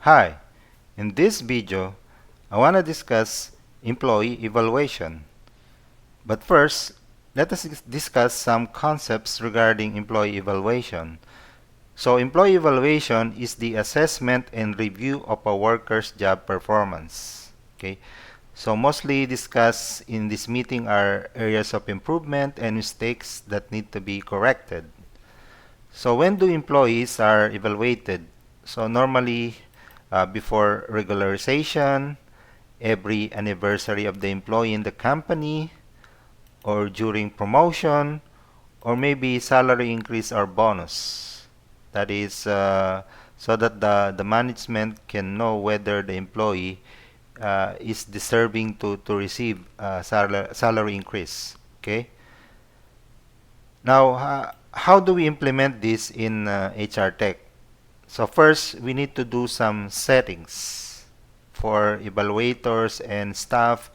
Hi, in this video, I want to discuss employee evaluation. But first, let us discuss some concepts regarding employee evaluation. So, employee evaluation is the assessment and review of a worker's job performance. Okay, so mostly discussed in this meeting are areas of improvement and mistakes that need to be corrected. So, when do employees are evaluated? So, normally before regularization, every anniversary of the employee in the company, or during promotion, or maybe salary increase or bonus. That is so that the management can know whether the employee is deserving to receive salary increase. Okay. Now, how do we implement this in HR Tech? So first, we need to do some settings for evaluators and staff.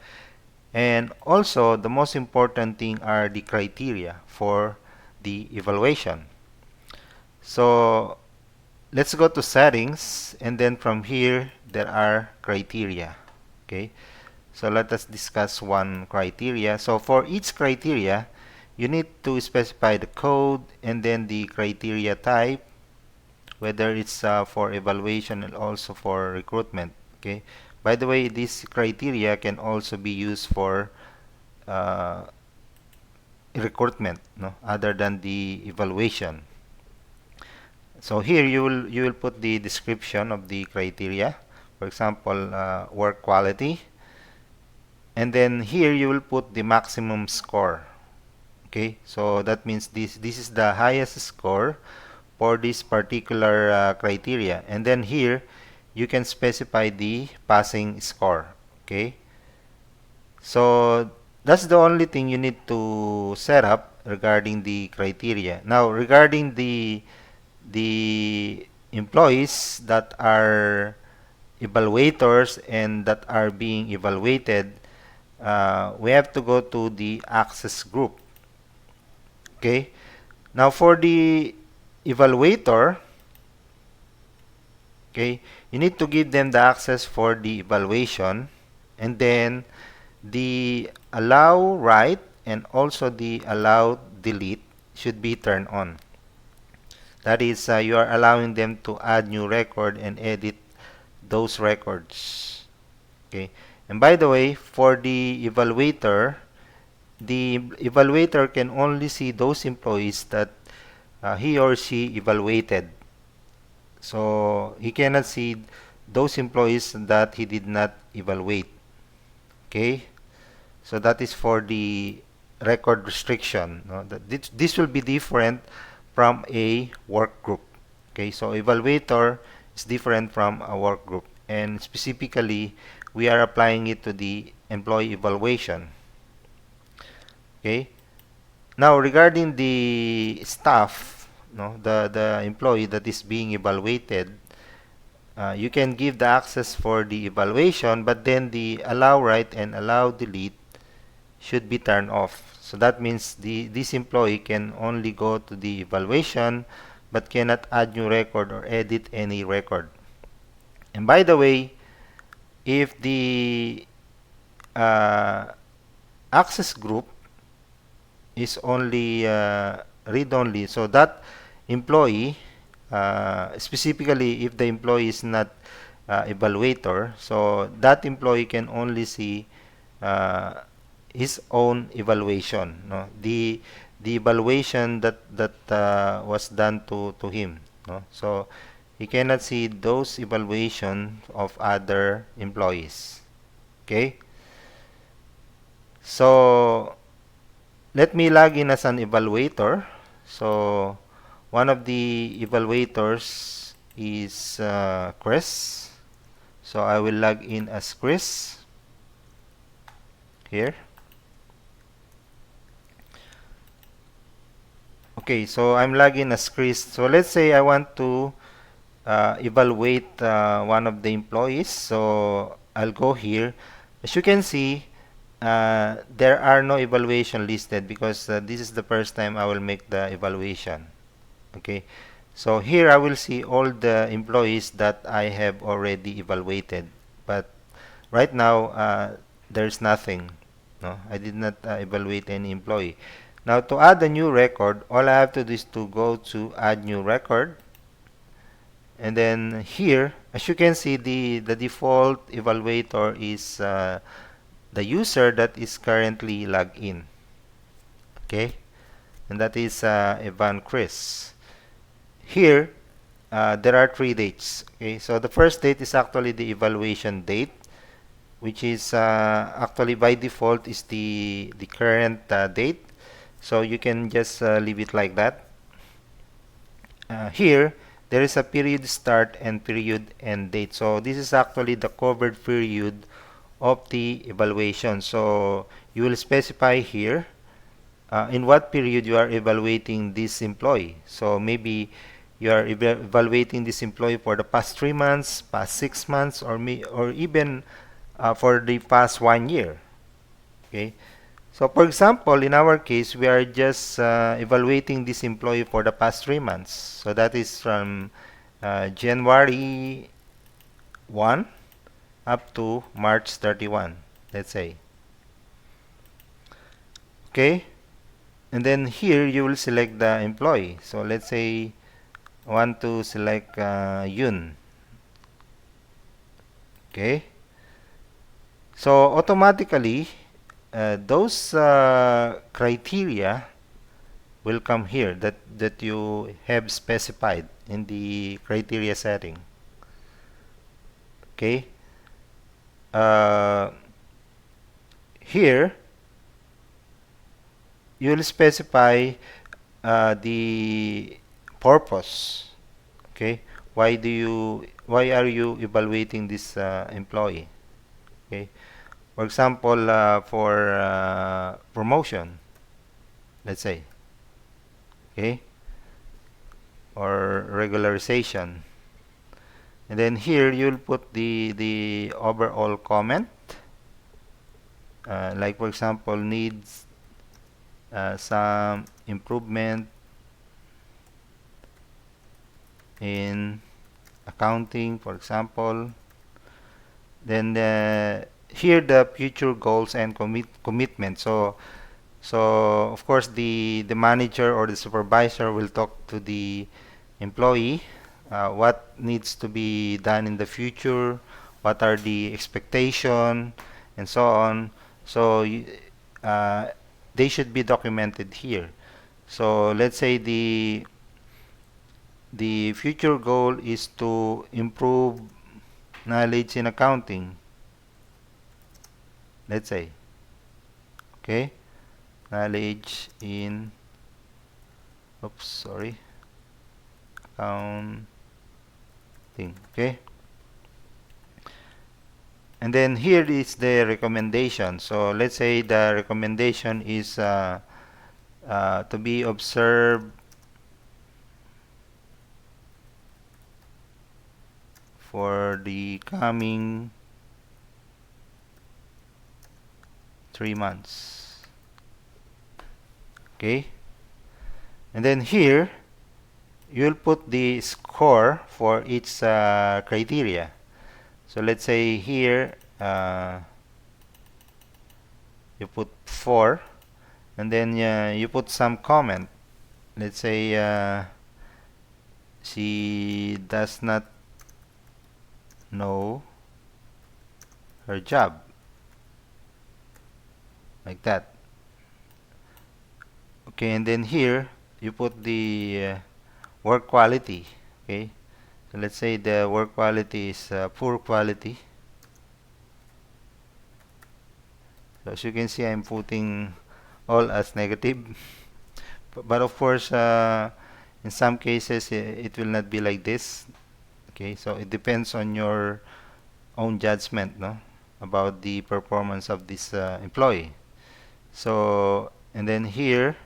And also, the most important thing are the criteria for the evaluation. So let's go to settings, and then from here, there are criteria. Okay, so let us discuss one criteria. So for each criteria, you need to specify the code and then the criteria type, whether it's for evaluation and also for recruitment. Okay, by the way, this criteria can also be used for uh, recruitment, no, other than the evaluation. So here you will put the description of the criteria, for example, work quality, and then here you will put the maximum score. Okay, so that means this is the highest score for this particular criteria, and then here you can specify the passing score. Okay, so that's the only thing you need to set up regarding the criteria. Now, regarding the employees that are evaluators and that are being evaluated, we have to go to the access group. Okay. Now, for the evaluator, okay, you need to give them the access for the evaluation, and then the allow write and also the allow delete should be turned on. That is, you are allowing them to add new record and edit those records. Okay. And by the way, for the evaluator can only see those employees that he or she evaluated. So he cannot see those employees that he did not evaluate. Okay. So that is for the record restriction. No? This will be different from a work group. Okay, so evaluator is different from a work group, and specifically, we are applying it to the employee evaluation. Okay. Now, regarding the staff, no, the employee that is being evaluated, you can give the access for the evaluation, but then the allow write and allow delete should be turned off. So that means this employee can only go to the evaluation but cannot add new record or edit any record. And by the way, if the uh, access group is only read-only, so that employee, specifically if the employee is not evaluator, so that employee can only see uh, his own evaluation, no, the evaluation that was done to him, no, so he cannot see those evaluation of other employees. Okay, so let me log in as an evaluator. So one of the evaluators is Chris, so I will log in as Chris here. Okay, so I'm logging as Chris. So let's say I want to evaluate one of the employees. So I'll go here. As you can see, there are no evaluation listed because this is the first time I will make the evaluation. Okay, So here I will see all the employees that I have already evaluated, but right now there's nothing. No, I did not evaluate any employee. Now to add a new record, all I have to do is to go to add new record, and then here, as you can see, the default evaluator is the user that is currently logged in. Okay, and that is Evan Chris. Here, there are 3 dates. Okay, so the first date is actually the evaluation date, which is actually by default is the current date. So you can just leave it like that. Here, there is a period start and period end date. So this is actually the covered period of the evaluation. So you will specify here in what period you are evaluating this employee. So maybe you are evaluating this employee for the past 3 months, past 6 months, or even for the past 1 year. Okay. So for example, in our case, we are just evaluating this employee for the past 3 months. So that is from January 1 up to March 31, let's say. Okay. And then here you will select the employee. So let's say I want to select Yun. Okay. So automatically, those criteria will come here that you have specified in the criteria setting. Okay. Here you will specify the purpose. Okay. Why are you evaluating this employee? Okay. For example, for promotion, let's say. Okay. Or regularization. And then here you'll put the overall comment. Like for example, needs some improvement in accounting, for example. Then here the future goals and commitment. So of course the manager or the supervisor will talk to the employee what needs to be done in the future, what are the expectation, and so on. So they should be documented here. So let's say the future goal is to improve knowledge in accounting, let's say. Okay, knowledge in accounting. Okay, and then here is the recommendation. So let's say the recommendation is to be observed for the coming 3 months. Okay, and then here you'll put the score for each criteria. So let's say here you put 4, and then you put some comment. Let's say she does not know her job, like that. Okay, and then here you put the work quality. Okay, so let's say the work quality is poor quality. So as you can see, I'm putting all as negative. But of course, in some cases, it will not be like this. Okay, so it depends on your own judgment, no, about the performance of this employee. So, and then here,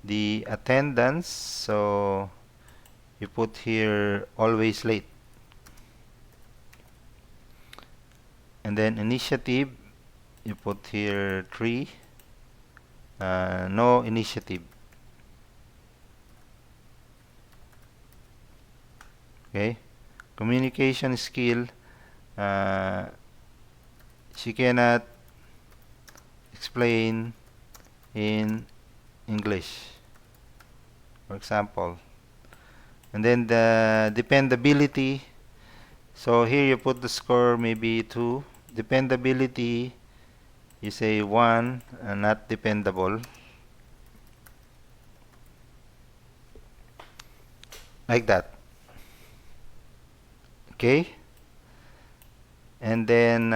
the attendance. So you put here always late. And then initiative, you put here 3. No initiative. Okay, communication skill, she cannot explain in English, for example. And then the dependability, so here you put the score maybe 2. Dependability, you say 1, not dependable, like that. Okay, and then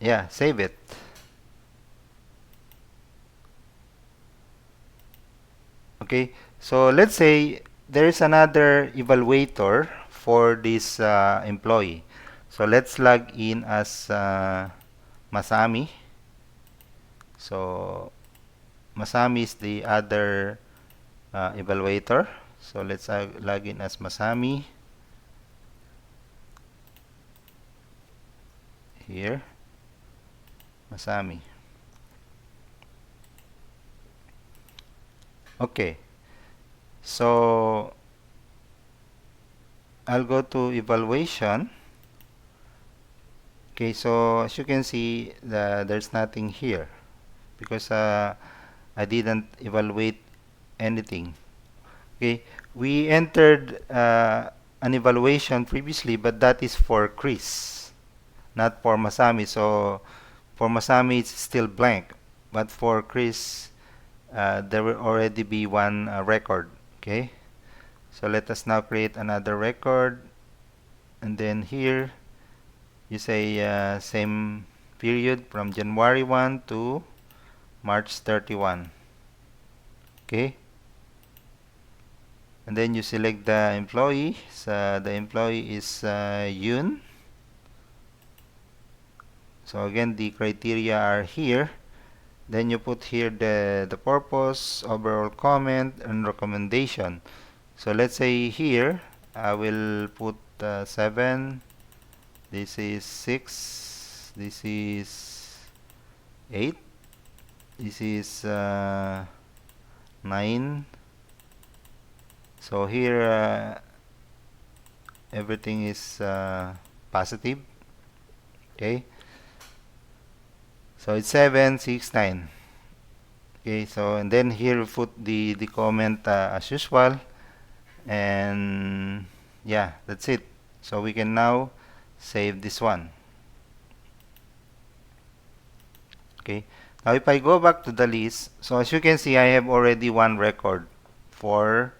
yeah, save it. Okay, so let's say there is another evaluator for this employee. So let's log in as Masami. So Masami is the other evaluator. So let's log in as Masami here. Masami. Okay, so I'll go to evaluation. Okay, so as you can see, there's nothing here because I didn't evaluate anything. Okay, we entered an evaluation previously, but that is for Chris, not for Masami. So for Masami, it's still blank, but for Chris, there will already be one record. Okay, so let us now create another record, and then here you say same period from January 1 to March 31. Okay, and then you select the employee. So the employee is Yun. So again, the criteria are here. Then you put here the purpose, overall comment, and recommendation. So let's say here I will put 7. This is 6. This is 8. This is 9. So here everything is positive. Okay, so it's 7, 6, 9. Okay, so and then here we put the comment as usual, and yeah, that's it. So we can now save this one. Okay, now if I go back to the list, so as you can see, I have already one record for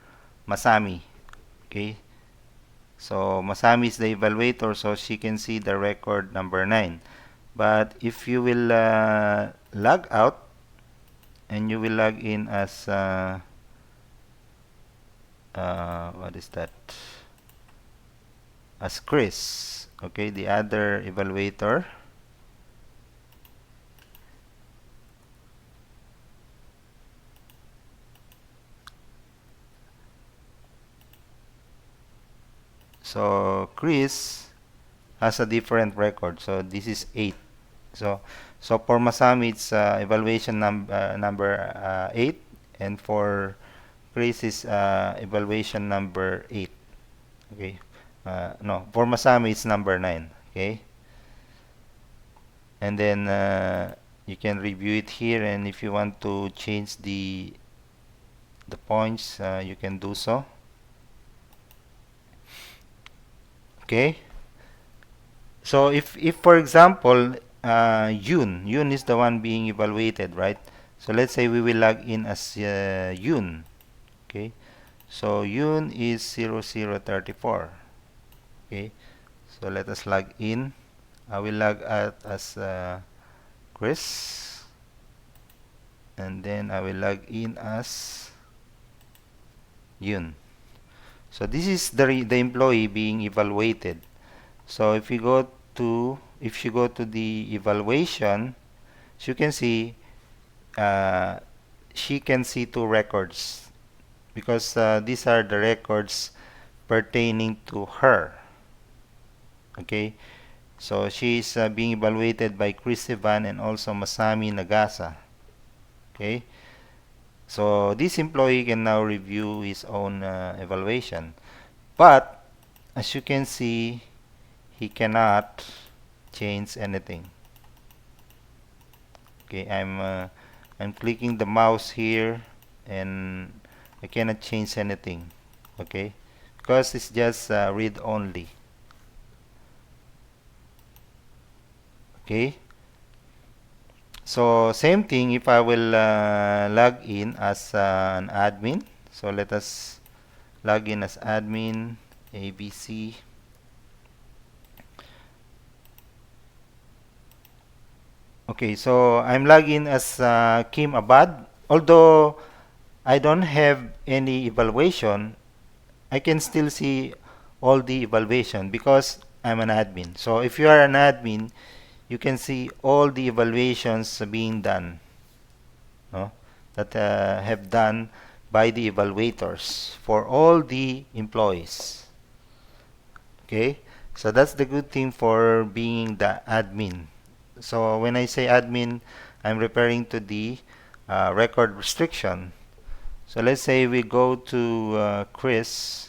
Masami. Okay, so Masami is the evaluator, so she can see the record number 9. But if you will log out and you will log in as what is that, as Chris, okay, the other evaluator. So Chris has a different record, so this is 8. So for Masami it's evaluation number 8, and for Chris is evaluation number 8. Okay, no, for Masami it's number 9. Okay, and then you can review it here, and if you want to change the points, you can do so. Okay, so if for example Yun is the one being evaluated, right? So let's say we will log in as Yun. Okay, so Yun is 0034. Okay, so let us log in. I will log out as Chris, and then I will log in as Yun. So this is the employee being evaluated. So if you go to the evaluation, as you can see, she can see 2 records because these are the records pertaining to her. Okay, so she is being evaluated by Chris Evan and also Masami Nagasa. Okay, so this employee can now review his own evaluation. But as you can see, he cannot change anything. Okay, I'm clicking the mouse here and I cannot change anything. Okay, because it's just read only. Okay, so same thing if I will log in as an admin. So let us log in as admin ABC. Okay, so I'm logging as Kim Abad. Although I don't have any evaluation, I can still see all the evaluation because I'm an admin. So if you are an admin, you can see all the evaluations being done, no? That have done by the evaluators for all the employees. Okay, so that's the good thing for being the admin. So when I say admin, I'm referring to the record restriction. So let's say we go to Chris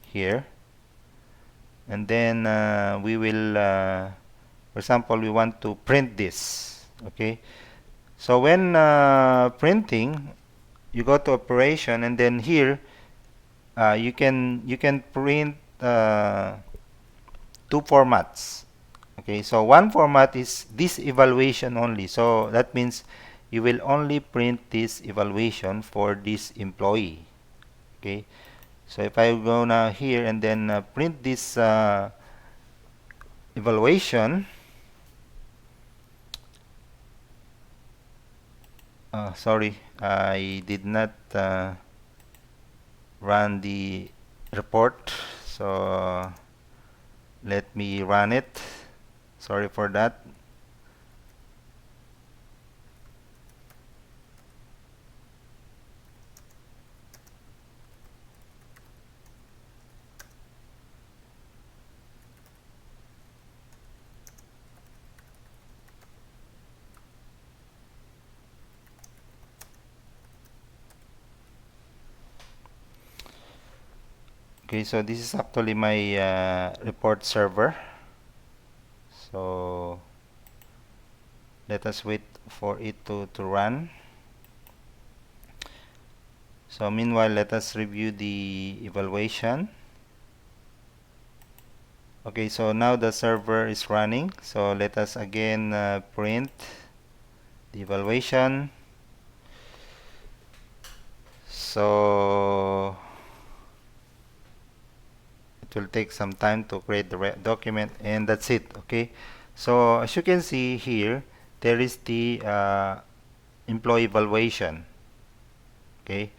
here, and then we will, for example, we want to print this. Okay, so when printing, you go to operation, and then here you can print two formats. Okay, so one format is this evaluation only. So that means you will only print this evaluation for this employee. Okay, so if I go now here and then print this evaluation, sorry, I did not run the report, so let me run it. Sorry for that. Okay, so this is actually my report server. So let us wait for it to run. So meanwhile, let us review the evaluation. Okay, so now the server is running. So let us again print the evaluation. So it will take some time to create the document, and that's it. Okay, so as you can see here, there is the employee evaluation. Okay,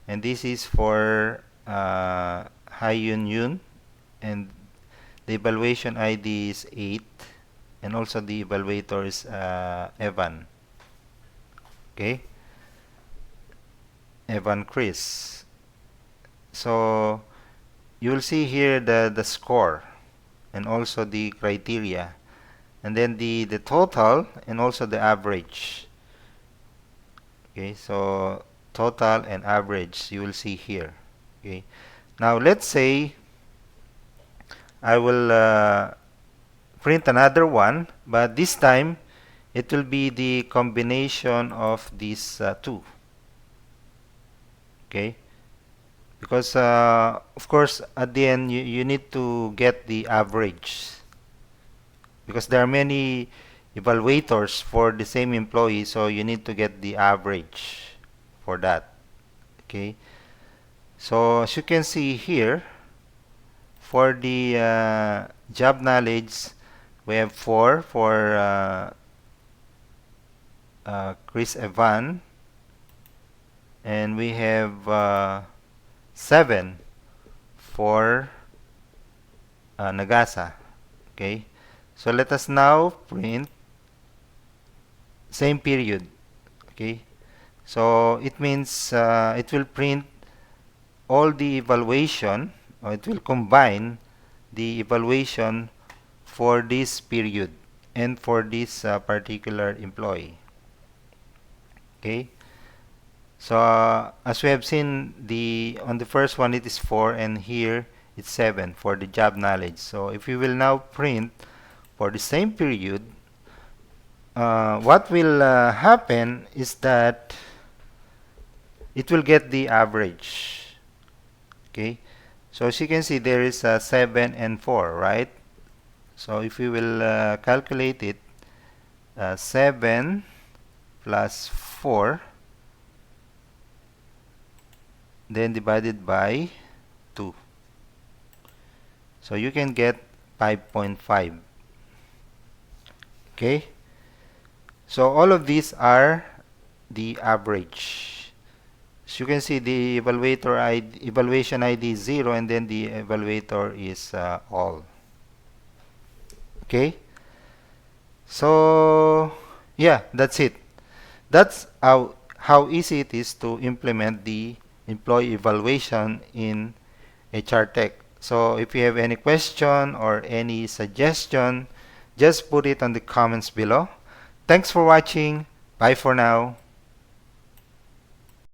and this is for Hyun Yun, and the evaluation ID is 8, and also the evaluator is Evan. Okay, Evan Chris. So you will see here the score and also the criteria, and then the total and also the average. Okay, so total and average you will see here. Okay, now let's say I will print another one, but this time it will be the combination of these two. Okay, because of course at the end you need to get the average, because there are many evaluators for the same employee, so you need to get the average for that. Okay, so as you can see here, for the job knowledge, we have 4 for Chris Evan, and we have 7 for Nagasa. Okay, so let us now print same period. Okay, so it means it will print all the evaluation, or it will combine the evaluation for this period and for this particular employee. Okay, so as we have seen, on the first one it is 4, and here it's 7 for the job knowledge. So if we will now print for the same period, what will happen is that it will get the average. Okay, so as you can see, there is 7 and 4, right? So if we will calculate it, 7 plus 4, then divided by 2. So you can get 5.5. Okay, so all of these are the average. As you can see, the evaluation ID is 0, and then the evaluator is all. Okay, so yeah, that's it. That's how easy it is to implement the employee evaluation in HR Tech. So if you have any question or any suggestion, just put it on the comments below. Thanks for watching. Bye for now.